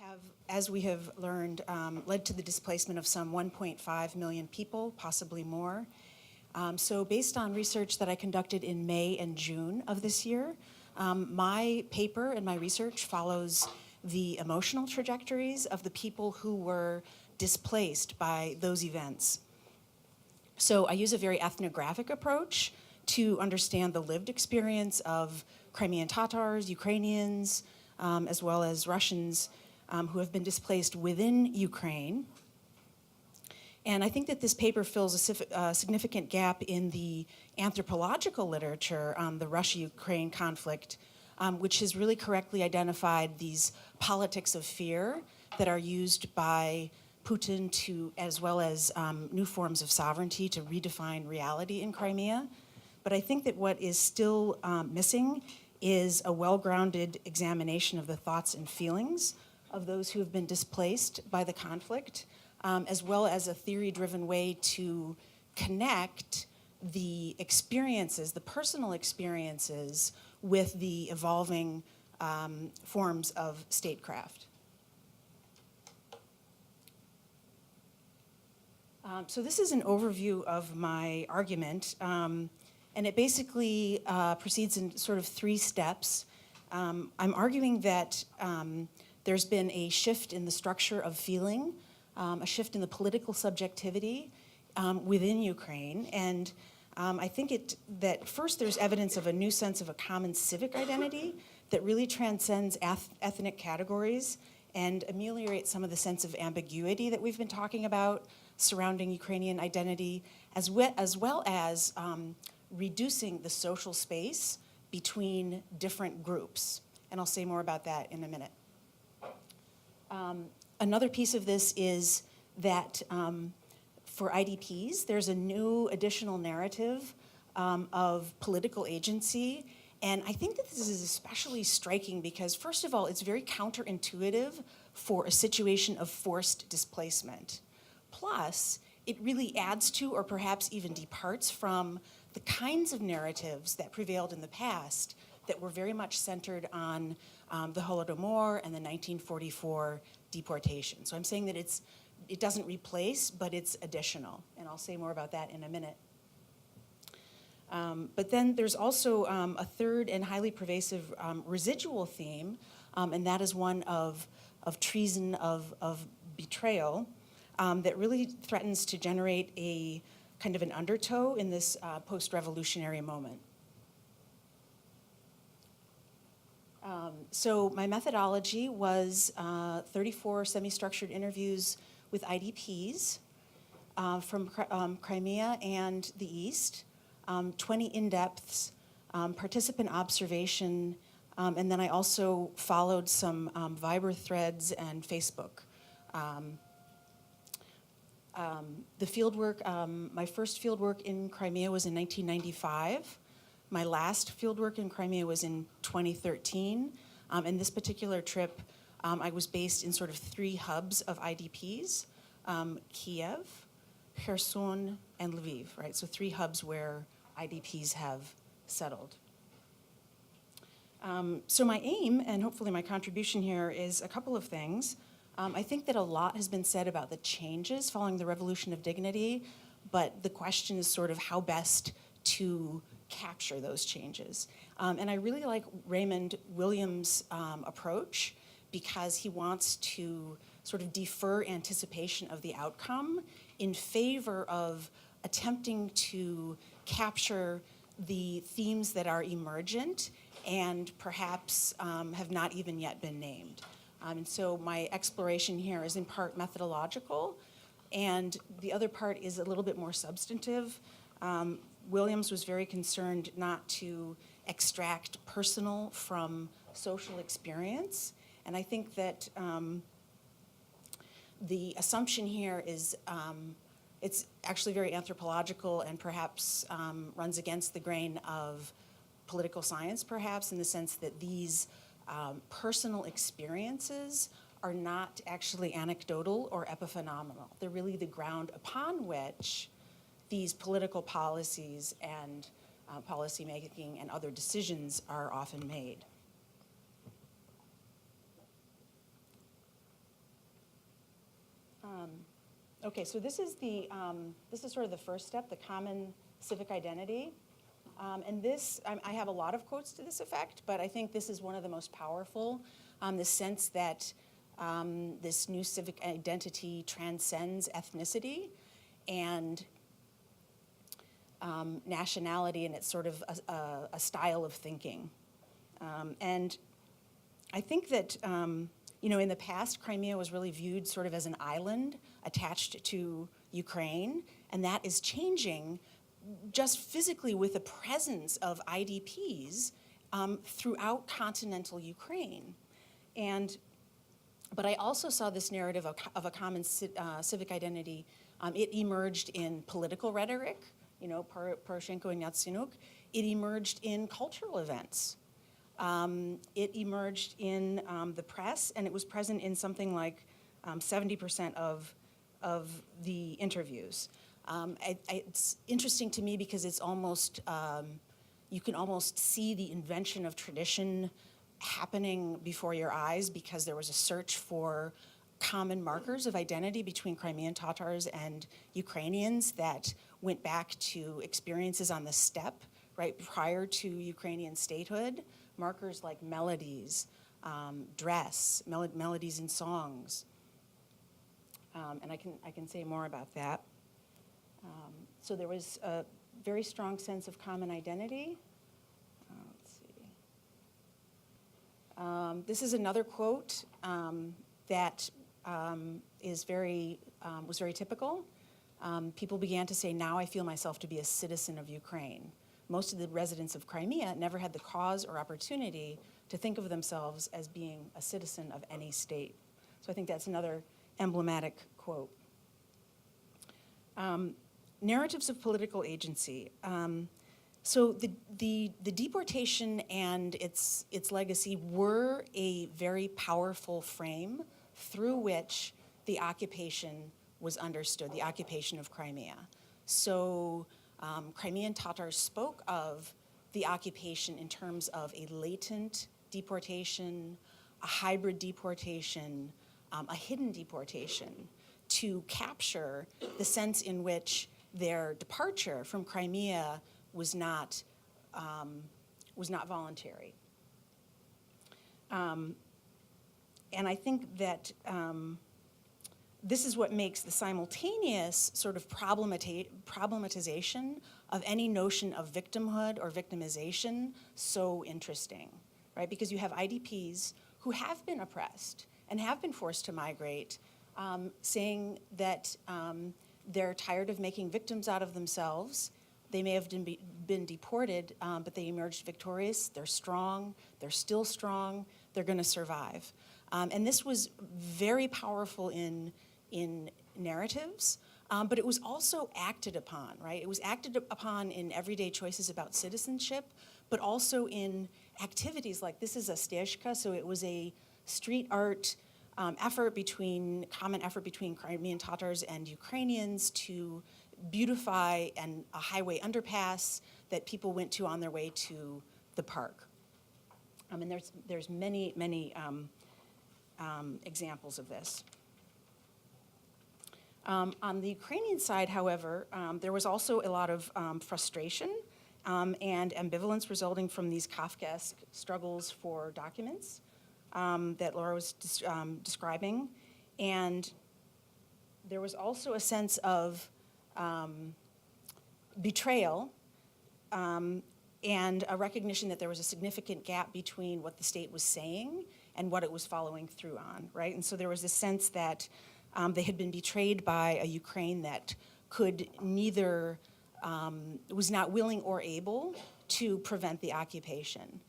have, as we have learned, led to the displacement of some 1.5 million people, possibly more. So based on research that I conducted in May and June of this year, my paper and my research follows the emotional trajectories of the people who were displaced by those events. So I use a very ethnographic approach to understand the lived experience of Crimean Tatars, Ukrainians, as well as Russians who have been displaced within Ukraine. And I think that this paper fills a significant gap in the anthropological literature on the Russia-Ukraine conflict, which has really correctly identified these politics of fear that are used by Putin to, as well as new forms of sovereignty to redefine reality in Crimea. But I think that what is still missing is a well-grounded examination of the thoughts and feelings of those who have been displaced by the conflict, as well as a theory-driven way to connect the experiences, the personal experiences, with the evolving forms of statecraft. So this is an overview of my argument, and it basically proceeds in sort of 3 steps. I'm arguing that there's been a shift in the structure of feeling, a shift in the political subjectivity within Ukraine, and I think that first there's evidence of a new sense of a common civic identity that really transcends ethnic categories and ameliorates some of the sense of ambiguity that we've been talking about surrounding Ukrainian identity, as well as reducing the social space between different groups. And I'll say more about that in a minute. Another piece of this is that for IDPs, there's a new additional narrative of political agency. And I think that this is especially striking because, first of all, it's very counterintuitive for a situation of forced displacement. Plus, it really adds to or perhaps even departs from the kinds of narratives that prevailed in the past that were very much centered on the Holodomor and the 1944 deportation. So I'm saying that it doesn't replace, but it's additional. And I'll say more about that in a minute. But then there's also a third and highly pervasive residual theme, and that is one of treason, of betrayal, that really threatens to generate a kind of an undertow in this post-revolutionary moment. So my methodology was 34 semi-structured interviews with IDPs from Crimea and the East, 20 in-depths, participant observation, and then I also followed some Viber threads and Facebook. The fieldwork, my first fieldwork in Crimea was in 1995. My last fieldwork in Crimea was in 2013. And this particular trip, I was based in sort of 3 hubs of IDPs, Kiev, Kherson, and Lviv, right? So 3 hubs where IDPs have settled. So my aim, and hopefully my contribution here, is a couple of things. I think that a lot has been said about the changes following the Revolution of Dignity, but the question is sort of how best to capture those changes. And I really like Raymond Williams' approach because he wants to sort of defer anticipation of the outcome in favor of attempting to capture the themes that are emergent and perhaps have not even yet been named. And so my exploration here is in part methodological, and the other part is a little bit more substantive. Williams was very concerned not to extract personal from social experience, and I think that the assumption here is it's actually very anthropological and perhaps runs against the grain of political science, perhaps, in the sense that these personal experiences are not actually anecdotal or epiphenomenal. They're really the ground upon which these political policies and policy making and other decisions are often made. Okay, so this is sort of the first step, the common civic identity. And this, I have a lot of quotes to this effect, but I think this is one of the most powerful, the sense that this new civic identity transcends ethnicity and nationality, and it's sort of a style of thinking. And I think that, in the past, Crimea was really viewed sort of as an island attached to Ukraine, and that is changing just physically with the presence of IDPs throughout continental Ukraine. But I also saw this narrative of a common civic identity. It emerged in political rhetoric, Poroshenko and Yatsenyuk. It emerged in cultural events. It emerged in the press, and it was present in something like 70% of the interviews. It's interesting to me because it's almost, you can almost see the invention of tradition happening before your eyes, because there was a search for common markers of identity between Crimean Tatars and Ukrainians that went back to experiences on the steppe, right, prior to Ukrainian statehood. Markers like melodies, dress, melodies in songs. And I can say more about that. So there was a very strong sense of common identity. Let's see. This is another quote that was very typical. People began to say, "Now I feel myself to be a citizen of Ukraine." Most of the residents of Crimea never had the cause or opportunity to think of themselves as being a citizen of any state. So I think that's another emblematic quote. Narratives of political agency. So the deportation and its legacy were a very powerful frame through which the occupation was understood, the occupation of Crimea. So Crimean Tatars spoke of the occupation in terms of a latent deportation, a hybrid deportation, a hidden deportation, to capture the sense in which their departure from Crimea was not voluntary. And I think that this is what makes the simultaneous sort of problematization of any notion of victimhood or victimization so interesting, right? Because you have IDPs who have been oppressed and have been forced to migrate, saying that they're tired of making victims out of themselves. They may have been deported, but they emerged victorious. They're strong. They're still strong. They're going to survive. And this was very powerful in narratives, but it was also acted upon, right? It was acted upon in everyday choices about citizenship, but also in activities like, this is a stezhka, so it was a street art common effort between Crimean Tatars and Ukrainians to beautify a highway underpass that people went to on their way to the park. And there's many examples of this. On the Ukrainian side, however, there was also a lot of frustration and ambivalence resulting from these Kafkaesque struggles for documents that Laura was describing. And there was also a sense of betrayal and a recognition that there was a significant gap between what the state was saying and what it was following through on, right? And so there was this sense that they had been betrayed by a Ukraine that could neither, was not willing or able to prevent the occupation.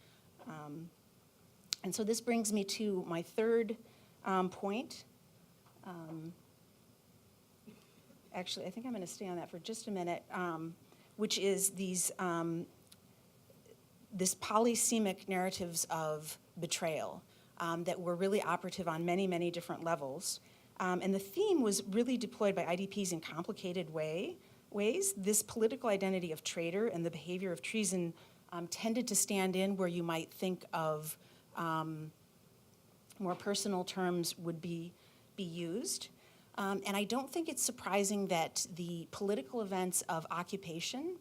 And so this brings me to my third point. Actually, I think I'm going to stay on that for just a minute, which is this polysemic narratives of betrayal that were really operative on many different levels. And the theme was really deployed by IDPs in complicated ways. This political identity of traitor and the behavior of treason tended to stand in where you might think of more personal terms would be used. And I don't think it's surprising that the political events of occupation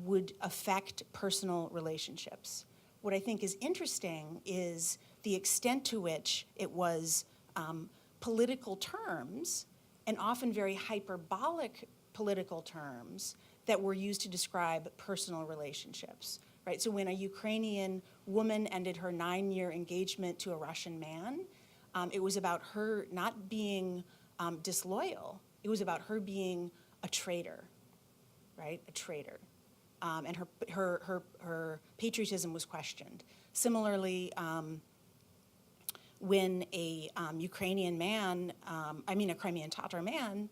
would affect personal relationships. What I think is interesting is the extent to which it was political terms, and often very hyperbolic political terms, that were used to describe personal relationships, right? So when a Ukrainian woman ended her 9-year engagement to a Russian man, it was about her not being disloyal. It was about her being a traitor, right? A traitor. And her patriotism was questioned. Similarly, when a Ukrainian man, a Crimean Tatar man,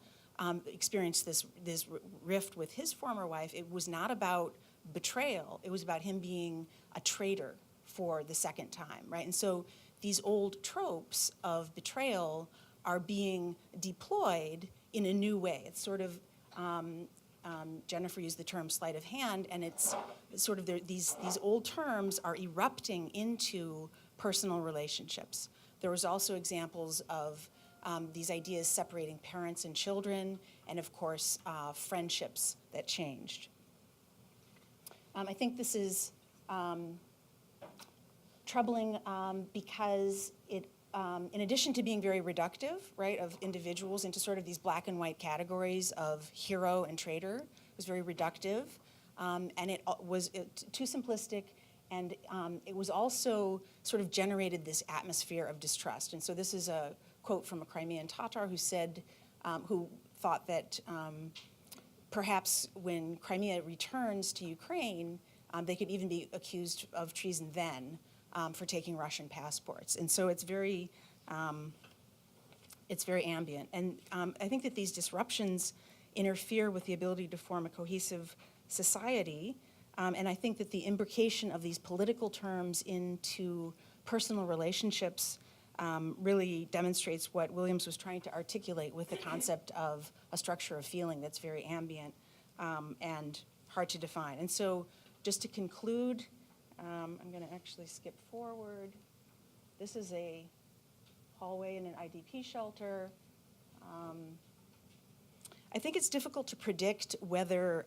experienced this rift with his former wife, it was not about betrayal. It was about him being a traitor for the second time, right? And so these old tropes of betrayal are being deployed in a new way. It's sort of, Jennifer used the term sleight of hand, and it's sort of these old terms are erupting into personal relationships. There was also examples of these ideas separating parents and children, and of course, friendships that changed. I think this is troubling because it, in addition to being very reductive, right, of individuals into sort of these black and white categories of hero and traitor, it was very reductive, and it was too simplistic, and it was also sort of generated this atmosphere of distrust. And so this is a quote from a Crimean Tatar who said, who thought that perhaps when Crimea returns to Ukraine, they could even be accused of treason then for taking Russian passports. And so it's very ambient. And I think that these disruptions interfere with the ability to form a cohesive society. And I think that the imbrication of these political terms into personal relationships really demonstrates what Williams was trying to articulate with the concept of a structure of feeling that's very ambient and hard to define. And so just to conclude, I'm going to actually skip forward. This is a hallway in an IDP shelter. I think it's difficult to predict whether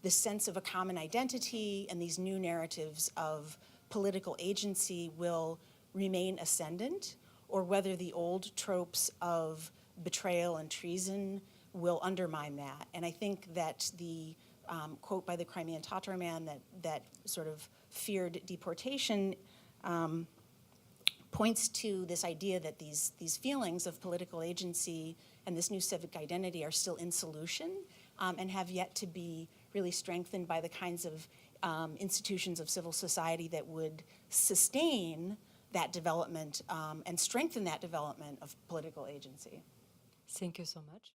the sense of a common identity and these new narratives of political agency will remain ascendant, or whether the old tropes of betrayal and treason will undermine that. And I think that the quote by the Crimean Tatar man that sort of feared deportation points to this idea that these feelings of political agency and this new civic identity are still in solution and have yet to be really strengthened by the kinds of institutions of civil society that would sustain that development and strengthen that development of political agency. Thank you so much.